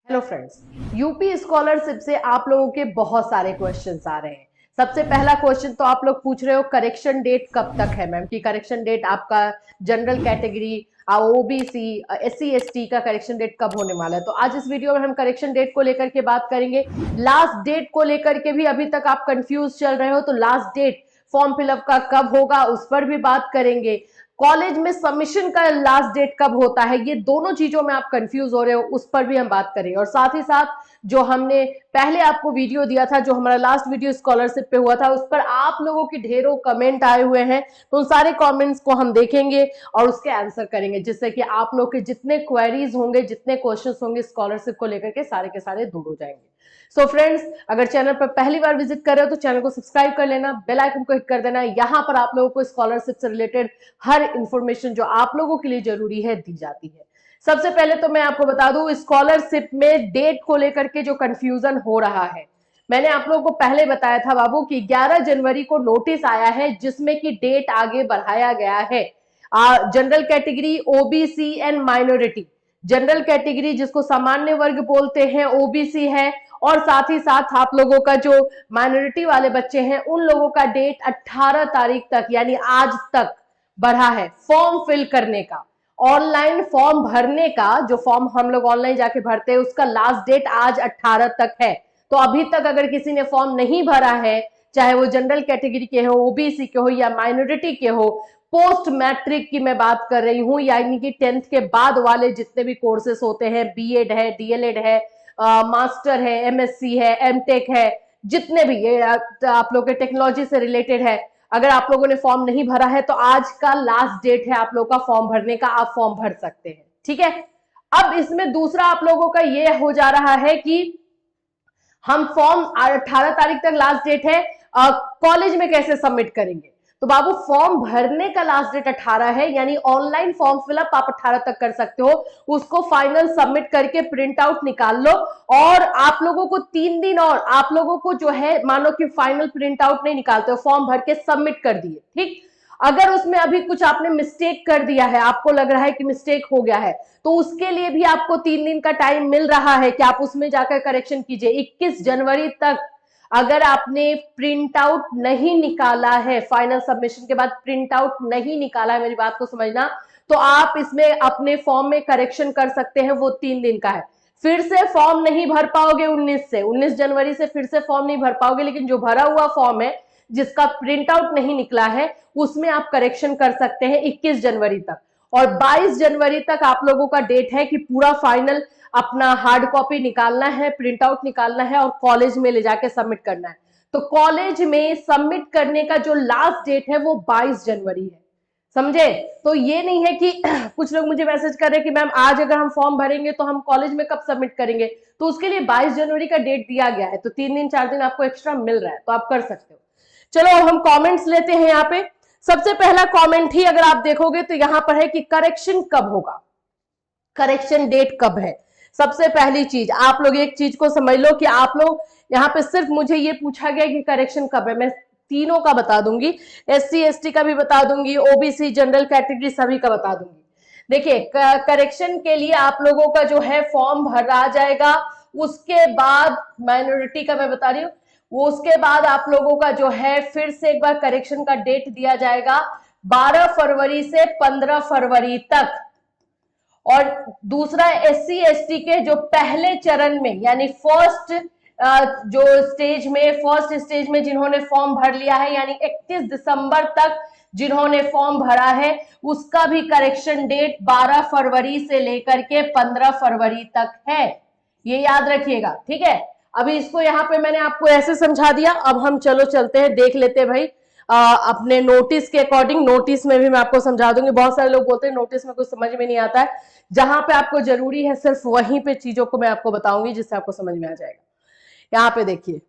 Hello friends, UP scholarship से आप लोगों के बहुत सारे क्वेश्चंस आ रहे हैं। सबसे पहला क्वेश्चन तो आप लोग पूछ रहे हो करेक्शन डेट कब तक है मैम, कि करेक्शन डेट आपका general category, OBC, SC ST का करेक्शन डेट कब होने वाला है। तो आज इस वीडियो में हम करेक्शन डेट को लेकर के बात करेंगे। लास्ट डेट को लेकर के भी अभी तक आप कंफ्यूज चल रहे हो, तो लास्ट डेट फॉर्म फिलअप का कब होगा उस पर भी बात करेंगे। कॉलेज में सबमिशन का लास्ट डेट कब होता है, ये दोनों चीजों में आप कंफ्यूज हो रहे हो, उस पर भी हम बात करेंगे। और साथ ही साथ जो हमने पहले आपको वीडियो दिया था, जो हमारा लास्ट वीडियो स्कॉलरशिप पे हुआ था, उस पर आप लोगों की ढेरों कमेंट आए हुए हैं, तो उन सारे कमेंट्स को हम देखेंगे और उसके आंसर करेंगे, जिससे कि आप लोग के जितने क्वेरीज होंगे, जितने क्वेश्चंस होंगे स्कॉलरशिप को लेकर के, सारे दूर हो जाएंगे। सो फ्रेंड्स, अगर चैनल पर पहली बार विजिट कर रहे हो तो चैनल को सब्सक्राइब कर लेना, बेल आइकन को हिट कर देना। यहाँ पर आप लोगों को स्कॉलरशिप से रिलेटेड हर इंफॉर्मेशन जो आप लोगों के लिए जरूरी है दी जाती है। सबसे पहले तो मैं आपको बता दूं, स्कॉलरशिप में डेट को लेकर के जो कंफ्यूजन हो रहा है, मैंने आप लोगों को पहले बताया था बाबू कि 11 जनवरी को नोटिस आया है जिसमें कि डेट आगे बढ़ाया गया है। General category, OBC and minority, general category जिसको सामान्य वर्ग बोलते हैं ओबीसी है, और साथ ही साथ आप लोगों का जो माइनॉरिटी वाले बच्चे हैं उन लोगों का डेट 18 तारीख तक यानी आज तक बढ़ा है फॉर्म फिल करने का। ऑनलाइन फॉर्म भरने का, जो फॉर्म हम लोग ऑनलाइन जाके भरते हैं, उसका लास्ट डेट आज 18 तक है। तो अभी तक अगर किसी ने फॉर्म नहीं भरा है, चाहे वो जनरल कैटेगरी के हो, ओबीसी के हो या माइनॉरिटी के हो, पोस्ट मैट्रिक की मैं बात कर रही हूं, यानी कि 10th के बाद वाले जितने भी कोर्सेस होते हैं, बीएड है, डीएलएड है, मास्टर है, एमएससी है, एमटेक है, जितने भी ये आप लोग के टेक्नोलॉजी से रिलेटेड है, अगर आप लोगों ने फॉर्म नहीं भरा है तो आज का लास्ट डेट है आप लोगों का फॉर्म भरने का, आप फॉर्म भर सकते हैं। ठीक है, अब इसमें दूसरा आप लोगों का ये हो जा रहा है कि हम फॉर्म 18 तारीख तक लास्ट डेट है, कॉलेज में कैसे सबमिट करेंगे। तो बाबू, फॉर्म भरने का लास्ट डेट 18 है, यानी ऑनलाइन फॉर्म फिलअप आप 18 तक कर सकते हो। उसको फाइनल सबमिट करके प्रिंट आउट निकाल लो, और आप लोगों को 3 दिन, और आप लोगों को जो है, मानो कि फाइनल प्रिंट आउट नहीं निकालते हो, फॉर्म भर के सबमिट कर दिए, ठीक। अगर उसमें अभी कुछ आपने मिस्टेक कर दिया है, आपको लग रहा है कि मिस्टेक हो गया है, तो उसके लिए भी आपको 3 दिन का टाइम मिल रहा है कि आप उसमें जाकर करेक्शन कीजिए। 21 जनवरी तक अगर आपने प्रिंट आउट नहीं निकाला है, फाइनल सबमिशन के बाद प्रिंट आउट नहीं निकाला है, मेरी बात को समझना, तो आप इसमें अपने फॉर्म में करेक्शन कर सकते हैं, वो 3 दिन का है। फिर से फॉर्म नहीं भर पाओगे 19 जनवरी से फिर से फॉर्म नहीं भर पाओगे, लेकिन जो भरा हुआ फॉर्म है जिसका प्रिंट आउट नहीं निकला है, उसमें आप करेक्शन कर सकते हैं 21 जनवरी तक। और 22 जनवरी तक आप लोगों का डेट है कि पूरा फाइनल अपना हार्ड कॉपी निकालना है, प्रिंट आउट निकालना है और कॉलेज में ले जाके सबमिट करना है। तो कॉलेज में सबमिट करने का जो लास्ट डेट है वो 22 जनवरी है, समझे। तो ये नहीं है कि कुछ लोग मुझे मैसेज कर रहे हैं कि मैम आज अगर हम फॉर्म भरेंगे तो हम कॉलेज में कब सबमिट करेंगे, तो उसके लिए 22 जनवरी का डेट दिया गया है, तो 3 दिन 4 दिन आपको एक्स्ट्रा मिल रहा है, तो आप कर सकते हो। चलो अब हम कमेंट्स लेते हैं। यहाँ पे सबसे पहला कमेंट ही अगर आप देखोगे तो यहाँ पर है कि करेक्शन कब होगा, करेक्शन डेट कब है। सबसे पहली चीज आप लोग एक चीज को समझ लो कि आप लोग यहाँ पे सिर्फ मुझे ये पूछा गया कि करेक्शन कब है, मैं तीनों का बता दूंगी, एससी एसटी का भी बता दूंगी, ओबीसी जनरल कैटेगरी सभी का बता दूंगी। देखिए, करेक्शन के लिए आप लोगों का जो है फॉर्म भरा जाएगा, उसके बाद माइनॉरिटी का मैं बता रही हूँ, वो उसके बाद आप लोगों का जो है फिर से एक बार करेक्शन का डेट दिया जाएगा 12 फरवरी से 15 फरवरी तक। और दूसरा एससी एसटी के जो पहले चरण में यानी फर्स्ट स्टेज में जिन्होंने फॉर्म भर लिया है, यानी 31 दिसंबर तक जिन्होंने फॉर्म भरा है, उसका भी करेक्शन डेट 12 फरवरी से लेकर के 15 फरवरी तक है, ये याद रखिएगा, ठीक है। अभी इसको यहाँ पे मैंने आपको ऐसे समझा दिया, अब हम चलो चलते हैं, देख लेते हैं भाई अपने नोटिस के अकॉर्डिंग। नोटिस में भी मैं आपको समझा दूंगी, बहुत सारे लोग बोलते हैं नोटिस में कुछ समझ में नहीं आता है, जहां पे आपको जरूरी है सिर्फ वहीं पे चीजों को मैं आपको बताऊंगी जिससे आपको समझ में आ जाएगा। यहाँ पे देखिए,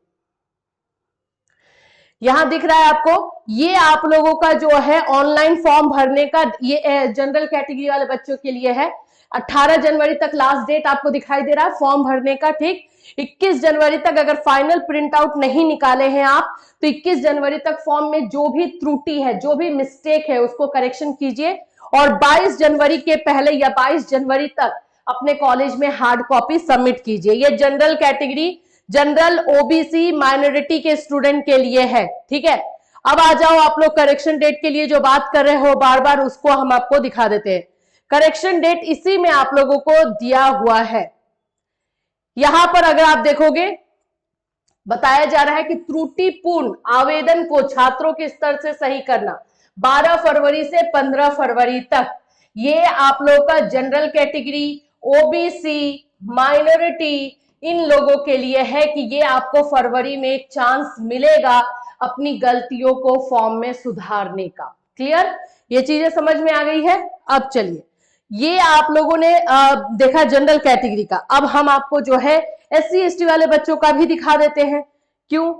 यहां दिख रहा है आपको, ये आप लोगों का जो है ऑनलाइन फॉर्म भरने का, ये जनरल कैटेगरी वाले बच्चों के लिए है। 18 जनवरी तक लास्ट डेट आपको दिखाई दे रहा है फॉर्म भरने का, ठीक। 21 जनवरी तक अगर फाइनल प्रिंट आउट नहीं निकाले हैं आप, तो 21 जनवरी तक फॉर्म में जो भी त्रुटि है, जो भी मिस्टेक है, उसको करेक्शन कीजिए। और 22 जनवरी के पहले या 22 जनवरी तक अपने कॉलेज में हार्ड कॉपी सबमिट कीजिए। ये general category, general, OBC, minority के स्टूडेंट के लिए है, ठीक है। अब आ जाओ आप लोग करेक्शन डेट के लिए जो बात कर रहे हो बार बार, उसको हम आपको दिखा देते हैं। करेक्शन डेट इसी में आप लोगों को दिया हुआ है। यहां पर अगर आप देखोगे बताया जा रहा है कि त्रुटिपूर्ण आवेदन को छात्रों के स्तर से सही करना 12 फरवरी से 15 फरवरी तक। ये आप लोगों का जनरल कैटेगरी, ओबीसी, माइनॉरिटी, इन लोगों के लिए है कि ये आपको फरवरी में एक चांस मिलेगा अपनी गलतियों को फॉर्म में सुधारने का। क्लियर? ये चीजें समझ में आ गई है। अब चलिए, ये आप लोगों ने देखा जनरल कैटेगरी का। अब हम आपको जो है SC ST वाले बच्चों का भी दिखा देते हैं। क्यों?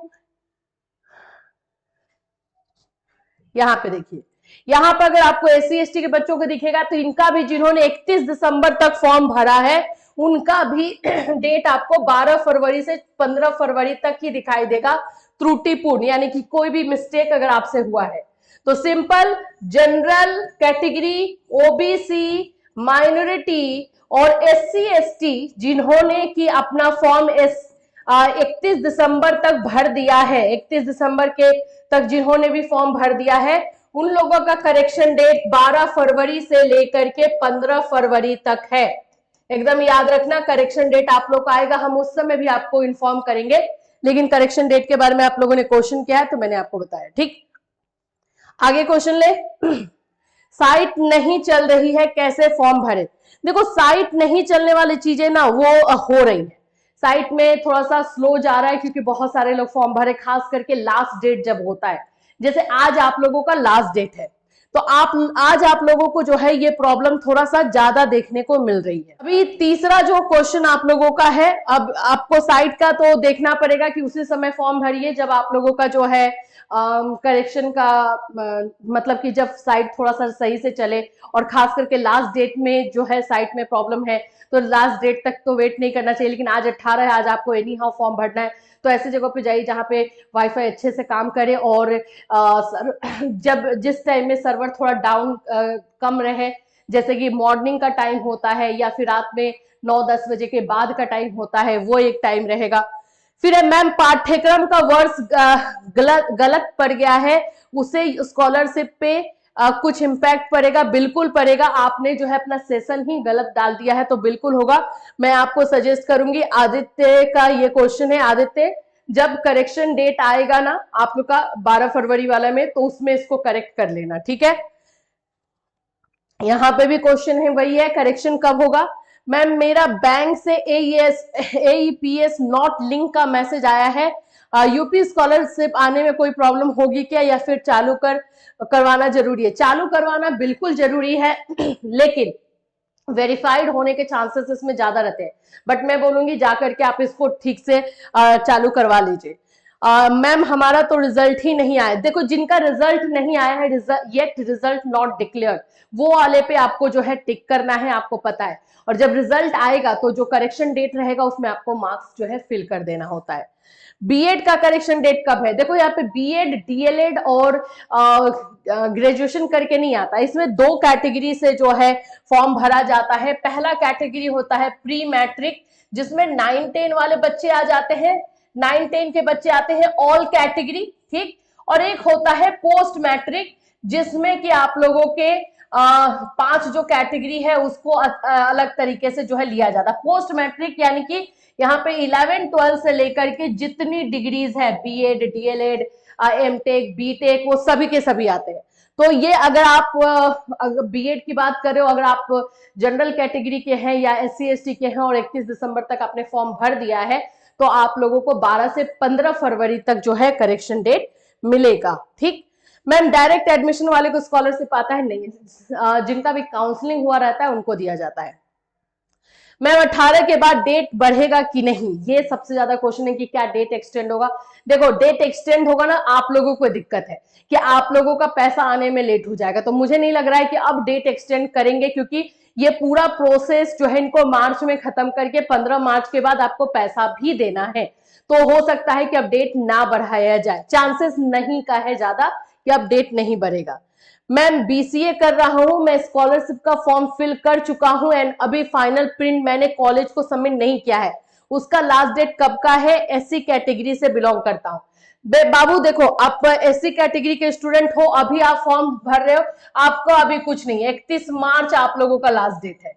यहां पे देखिए, यहां पर अगर आपको SC ST के बच्चों को दिखेगा तो इनका भी, जिन्होंने 31 दिसंबर तक फॉर्म भरा है, उनका भी डेट आपको 12 फरवरी से 15 फरवरी तक ही दिखाई देगा त्रुटिपूर्ण, यानी कि कोई भी मिस्टेक अगर आपसे हुआ है तो simple general category, OBC, minority और SC ST जिन्होंने कि अपना फॉर्म 31 दिसंबर तक भर दिया है, 31 दिसंबर के तक जिन्होंने भी फॉर्म भर दिया है, उन लोगों का करेक्शन डेट 12 फरवरी से लेकर के 15 फरवरी तक है। एकदम याद रखना, करेक्शन डेट आप लोग का आएगा, हम उस समय भी आपको इन्फॉर्म करेंगे, लेकिन करेक्शन डेट के बारे में आप लोगों ने क्वेश्चन किया है तो मैंने आपको बताया। ठीक, आगे क्वेश्चन ले। साइट नहीं चल रही है, कैसे फॉर्म भरे? देखो, साइट नहीं चलने वाली चीजें ना वो हो रही है। साइट में थोड़ा सा स्लो जा रहा है क्योंकि बहुत सारे लोग फॉर्म भरे, खास करके लास्ट डेट जब होता है, जैसे आज आप लोगों का लास्ट डेट है, तो आज आप लोगों को जो है ये प्रॉब्लम थोड़ा सा ज्यादा देखने को मिल रही है। अभी तीसरा जो क्वेश्चन आप लोगों का है, अब आपको साइट का तो देखना पड़ेगा कि उसी समय फॉर्म भरिए जब आप लोगों का जो है करेक्शन का मतलब कि जब साइट थोड़ा सा सही से चले, और खास करके लास्ट डेट में जो है साइट में प्रॉब्लम है तो लास्ट डेट तक तो वेट नहीं करना चाहिए। लेकिन आज 18 है, आज आपको एनी हाउ फॉर्म भरना है, तो ऐसी जगह पे जाइए जहाँ पे वाईफाई अच्छे से काम करे और जब जिस टाइम में सर्वर थोड़ा डाउन कम रहे, जैसे कि मॉर्निंग का टाइम होता है या फिर रात में 9-10 बजे के बाद का टाइम होता है, वो एक टाइम रहेगा। फिर मैम पाठ्यक्रम का वर्ष गलत पड़ गया है, उसे स्कॉलरशिप पे कुछ इम्पैक्ट पड़ेगा? बिल्कुल पड़ेगा। आपने जो है अपना सेशन ही गलत डाल दिया है तो बिल्कुल होगा। मैं आपको सजेस्ट करूंगी, आदित्य का ये क्वेश्चन है, आदित्य जब करेक्शन डेट आएगा ना आप लोग का 12 फरवरी वाला में, तो उसमें इसको करेक्ट कर लेना, ठीक है। यहाँ पे भी क्वेश्चन है वही है, करेक्शन कब होगा? मैम मेरा बैंक से AEPS नॉट लिंक का मैसेज आया है, यूपी स्कॉलरशिप आने में कोई प्रॉब्लम होगी क्या, या फिर चालू करवाना जरूरी है? चालू करवाना बिल्कुल जरूरी है, लेकिन वेरीफाइड होने के चांसेस इसमें ज्यादा रहते हैं, बट मैं बोलूंगी जाकर के आप इसको ठीक से चालू करवा लीजिए। मैम हमारा तो रिजल्ट ही नहीं आया। देखो, जिनका रिजल्ट नहीं आया है, येट रिजल्ट नॉट डिक्लेयर्ड, वो वाले पे आपको जो है टिक करना है, आपको पता है। और जब रिजल्ट आएगा तो जो करेक्शन डेट रहेगा उसमें आपको मार्क्स जो है फिल कर देना होता है। बीएड का करेक्शन डेट कब है? देखो यहाँ पे बीएड, डीएलएड और ग्रेजुएशन करके नहीं आता, इसमें 2 कैटेगरी से जो है फॉर्म भरा जाता है। पहला कैटेगरी होता है प्री मैट्रिक, जिसमें 9-10 वाले बच्चे आ जाते हैं, 9-10 के बच्चे आते हैं ऑल कैटेगरी, ठीक। और एक होता है पोस्ट मैट्रिक, जिसमें कि आप लोगों के 5 जो कैटेगरी है उसको अलग तरीके से जो है लिया जाता है। पोस्ट मैट्रिक यानी कि यहाँ पे 11-12 से लेकर के जितनी डिग्रीज है, बीएड, डीएलएड, एमटेक, बीटेक, वो सभी के सभी आते हैं। तो ये अगर आप बीएड की बात कर रहे हो, अगर आप जनरल कैटेगरी के हैं या SC ST के हैं और 31 दिसंबर तक आपने फॉर्म भर दिया है, तो आप लोगों को 12 से 15 फरवरी तक जो है करेक्शन डेट मिलेगा, ठीक। मैम डायरेक्ट एडमिशन वाले को स्कॉलरशिप आता है? नहीं, जिनका भी काउंसलिंग हुआ रहता है उनको दिया जाता है। मैम 18 के बाद डेट बढ़ेगा कि नहीं, ये सबसे ज्यादा क्वेश्चन है कि क्या डेट एक्सटेंड होगा। देखो, डेट एक्सटेंड होगा ना, आप लोगों को दिक्कत है कि आप लोगों का पैसा आने में लेट हो जाएगा, तो मुझे नहीं लग रहा है कि अब डेट एक्सटेंड करेंगे, क्योंकि ये पूरा प्रोसेस जो है इनको मार्च में खत्म करके 15 मार्च के बाद आपको पैसा भी देना है, तो हो सकता है कि अब डेट ना बढ़ाया जाए। चांसेस नहीं का है ज्यादा कि अब डेट नहीं बढ़ेगा। मैम बीसीए कर रहा हूं, मैं स्कॉलरशिप का फॉर्म फिल कर चुका हूं एंड अभी फाइनल प्रिंट मैंने कॉलेज को सबमिट नहीं किया है, उसका लास्ट डेट कब का है? एससी कैटेगरी से बिलोंग करता हूं। बाबू देखो, आप एससी कैटेगरी के स्टूडेंट हो, अभी आप फॉर्म भर रहे हो, आपको अभी कुछ नहीं, 31 मार्च आप लोगों का लास्ट डेट है।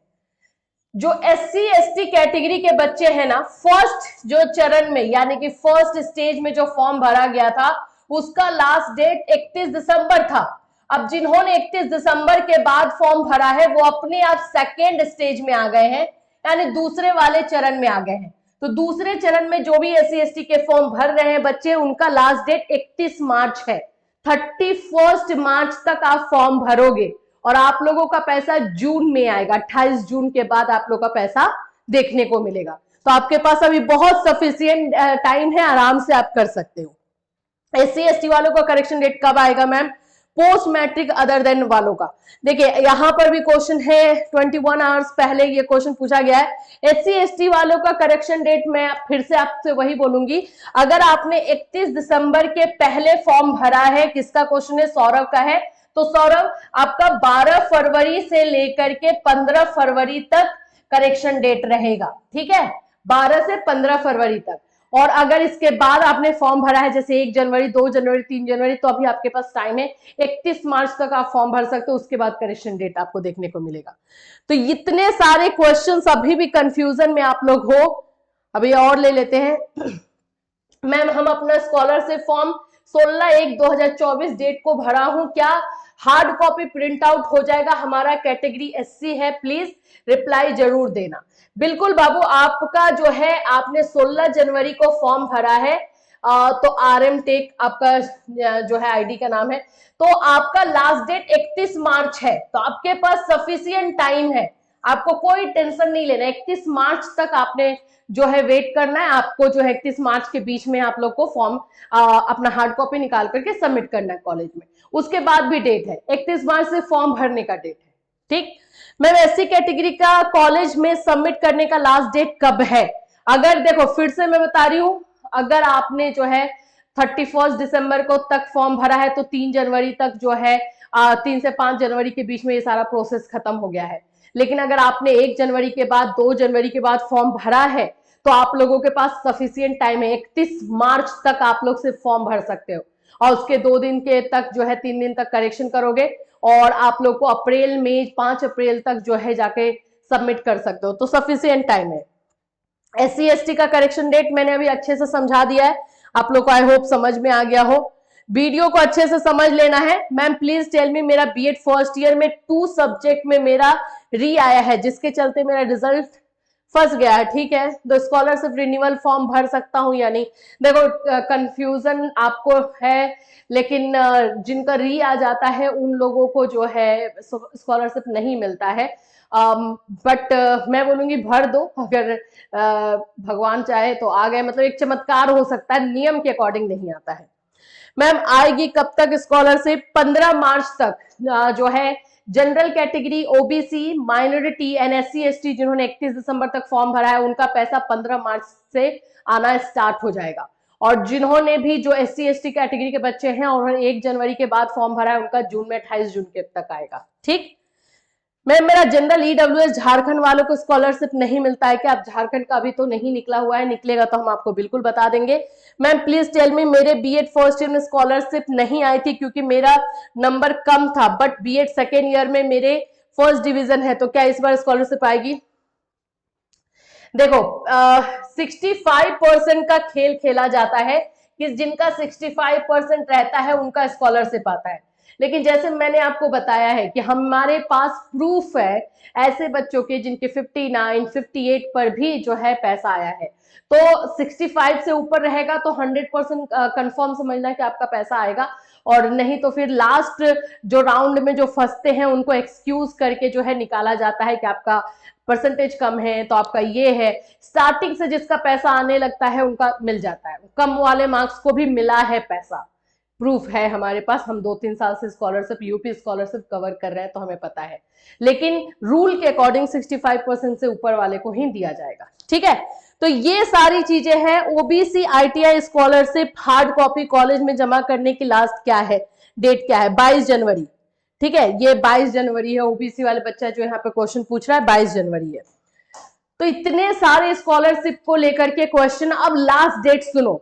जो एससी एसटी कैटेगरी के बच्चे हैं ना, फर्स्ट जो चरण में यानी कि फर्स्ट स्टेज में जो फॉर्म भरा गया था उसका लास्ट डेट 31 दिसंबर था। अब जिन्होंने 31 दिसंबर के बाद फॉर्म भरा है वो अपने आप सेकेंड स्टेज में आ गए हैं, यानी दूसरे वाले चरण में आ गए हैं। तो दूसरे चरण में जो भी एससी एसटी के फॉर्म भर रहे हैं बच्चे, उनका लास्ट डेट 31 मार्च है। 31 मार्च तक आप फॉर्म भरोगे और आप लोगों का पैसा जून में आएगा। 28 जून के बाद आप लोगों का पैसा देखने को मिलेगा। तो आपके पास अभी बहुत सफिशिएंट टाइम है, आराम से आप कर सकते हो। एससी एसटी वालों का करेक्शन डेट कब आएगा ma'am? Post matric other than वालों का। देखिए यहां पर भी क्वेश्चन है, 21 आवर्स पहले ये क्वेश्चन पूछा गया है। एससी एसटी वालों का करेक्शन डेट मैं फिर से आपसे वही बोलूंगी, अगर आपने 31 दिसंबर के पहले फॉर्म भरा है, किसका क्वेश्चन है? सौरभ का है। तो सौरभ आपका 12 फरवरी से लेकर के 15 फरवरी तक करेक्शन डेट रहेगा, ठीक है, 12 से 15 फरवरी तक। और अगर इसके बाद आपने फॉर्म भरा है जैसे 1 जनवरी, 2 जनवरी, 3 जनवरी, तो अभी आपके पास टाइम है, 31 मार्च तक आप फॉर्म भर सकते हो, उसके बाद करेक्शन डेट आपको देखने को मिलेगा। तो इतने सारे क्वेश्चंस, अभी भी कंफ्यूजन में आप लोग हो, अभी और ले लेते हैं। मैम हम अपना स्कॉलरशिप फॉर्म 16/1/2024 डेट को भरा हूं, क्या हार्ड कॉपी प्रिंट आउट हो जाएगा? हमारा कैटेगरी एससी है, प्लीज रिप्लाई जरूर देना। बिल्कुल बाबू, आपका जो है आपने 16 जनवरी को फॉर्म भरा है, तो आरएम टेक आपका जो है आईडी का नाम है, तो आपका लास्ट डेट 31 मार्च है, तो आपके पास सफिशिएंट टाइम है, आपको कोई टेंशन नहीं लेना। 31 मार्च तक आपने जो है वेट करना है, आपको जो है 31 मार्च के बीच में आप लोग को फॉर्म अपना हार्ड कॉपी निकाल करके सबमिट करना है कॉलेज में। उसके बाद भी डेट है, 31 मार्च से फॉर्म भरने का डेट है, ठीक। मैम एससी कैटेगरी का कॉलेज में सबमिट करने का लास्ट डेट कब है? अगर देखो फिर से मैं बता रही हूं, अगर आपने जो है 31 दिसंबर को तक फॉर्म भरा है तो 3 जनवरी तक जो है 3 से 5 जनवरी के बीच में ये सारा प्रोसेस खत्म हो गया है। लेकिन अगर आपने 1 जनवरी के बाद, 2 जनवरी के बाद फॉर्म भरा है तो आप लोगों के पास सफिशिएंट टाइम है, 31 मार्च तक आप लोग सिर्फ फॉर्म भर सकते हो और उसके 2 दिन के तक जो है 3 दिन तक करेक्शन करोगे और आप लोग को अप्रैल में 5 अप्रैल तक जो है जाके सबमिट कर सकते हो, तो सफिशिएंट टाइम है। एससी एसटी का करेक्शन डेट मैंने अभी अच्छे से समझा दिया है, आप लोग को आई होप समझ में आ गया हो। वीडियो को अच्छे से समझ लेना है। मैम प्लीज टेल मी, मेरा बीएड फर्स्ट ईयर में 2 सब्जेक्ट में मेरा री आया है जिसके चलते मेरा रिजल्ट फंस गया है, ठीक है, तो स्कॉलरशिप रिन्यूअल फॉर्म भर सकता हूं या नहीं? देखो कंफ्यूजन आपको है, लेकिन जिनका री आ जाता है उन लोगों को जो है स्कॉलरशिप नहीं मिलता है, बट मैं बोलूंगी भर दो, अगर भगवान चाहे तो आ गए, मतलब एक चमत्कार हो सकता है, नियम के अकॉर्डिंग नहीं आता है। मैम आएगी कब तक स्कॉलरशिप? 15 मार्च तक जो है general category, OBC, minority and SC ST जिन्होंने 31 दिसंबर तक फॉर्म भरा है उनका पैसा 15 मार्च से आना स्टार्ट हो जाएगा, और जिन्होंने भी जो एससी एसटी कैटेगरी के बच्चे हैं और 1 जनवरी के बाद फॉर्म भरा है उनका जून में 28 जून के तक आएगा, ठीक। मैम मेरा जनरल ईडब्ल्यूएस झारखंड वालों को स्कॉलरशिप नहीं मिलता है क्या? आप झारखंड का अभी तो नहीं निकला हुआ है, निकलेगा तो हम आपको बिल्कुल बता देंगे। मैम प्लीज टेल मी, मेरे बीएड फर्स्ट ईयर में स्कॉलरशिप नहीं आई थी क्योंकि मेरा नंबर कम था, बट बीएड सेकेंड ईयर में मेरे फर्स्ट डिवीजन है, तो क्या इस बार स्कॉलरशिप आएगी? देखो 65% का खेल खेला जाता है कि जिनका 65% रहता है उनका स्कॉलरशिप आता है, लेकिन जैसे मैंने आपको बताया है कि हमारे पास प्रूफ है ऐसे बच्चों के जिनके 59, 58 पर भी जो है पैसा आया है, तो 65 से ऊपर रहेगा तो 100% कंफर्म समझना कि आपका पैसा आएगा, और नहीं तो फिर लास्ट जो राउंड में जो फंसते हैं उनको एक्सक्यूज करके जो है निकाला जाता है कि आपका परसेंटेज कम है तो आपका ये है। स्टार्टिंग से जिसका पैसा आने लगता है उनका मिल जाता है, कम वाले मार्क्स को भी मिला है पैसा, प्रूफ है हमारे पास, हम 2-3 साल से स्कॉलरशिप, यूपी स्कॉलरशिप कवर कर रहे हैं तो हमें पता है, लेकिन रूल के अकॉर्डिंग 65% से ऊपर वाले को ही दिया जाएगा, ठीक है। तो ये सारी चीजें हैं। OBC ITI scholarship hard copy college में जमा करने की लास्ट क्या है, डेट क्या है? 22 जनवरी, ठीक है, ये 22 जनवरी है, ओबीसी वाले बच्चा जो यहाँ पे क्वेश्चन पूछ रहा है 22 जनवरी है। तो इतने सारे स्कॉलरशिप को लेकर के क्वेश्चन। अब लास्ट डेट सुनो,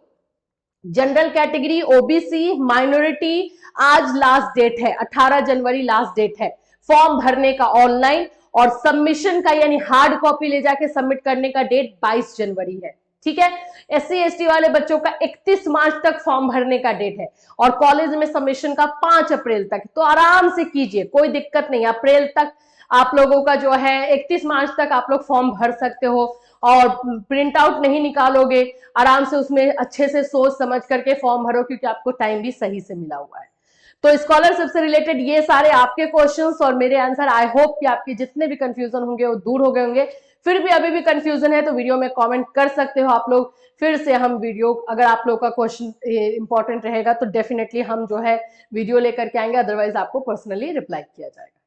जनरल कैटेगरी, ओबीसी, माइनॉरिटी, आज लास्ट डेट है 18 जनवरी लास्ट डेट है फॉर्म भरने का ऑनलाइन, और सबमिशन का यानी हार्ड कॉपी ले जाके सबमिट करने का डेट 22 जनवरी है। ठीक है, एससी एसटी वाले बच्चों का 31 मार्च तक फॉर्म भरने का डेट है, और कॉलेज में सबमिशन का 5 अप्रैल तक। तो आराम से कीजिए, कोई दिक्कत नहीं, अप्रैल तक आप लोगों का जो है 31 मार्च तक आप लोग फॉर्म भर सकते हो, और प्रिंट आउट नहीं निकालोगे, आराम से उसमें अच्छे से सोच समझ करके फॉर्म भरो, क्योंकि आपको टाइम भी सही से मिला हुआ है। तो स्कॉलरशिप से रिलेटेड ये सारे आपके क्वेश्चंस और मेरे आंसर, आई होप कि आपके जितने भी कंफ्यूजन होंगे वो दूर हो गए होंगे। फिर भी अभी भी कंफ्यूजन है तो वीडियो में कमेंट कर सकते हो आप लोग, फिर से हम वीडियो, अगर आप लोग का क्वेश्चन इंपॉर्टेंट रहेगा तो डेफिनेटली हम जो है वीडियो लेकर के आएंगे, अदरवाइज आपको पर्सनली रिप्लाई किया जाएगा।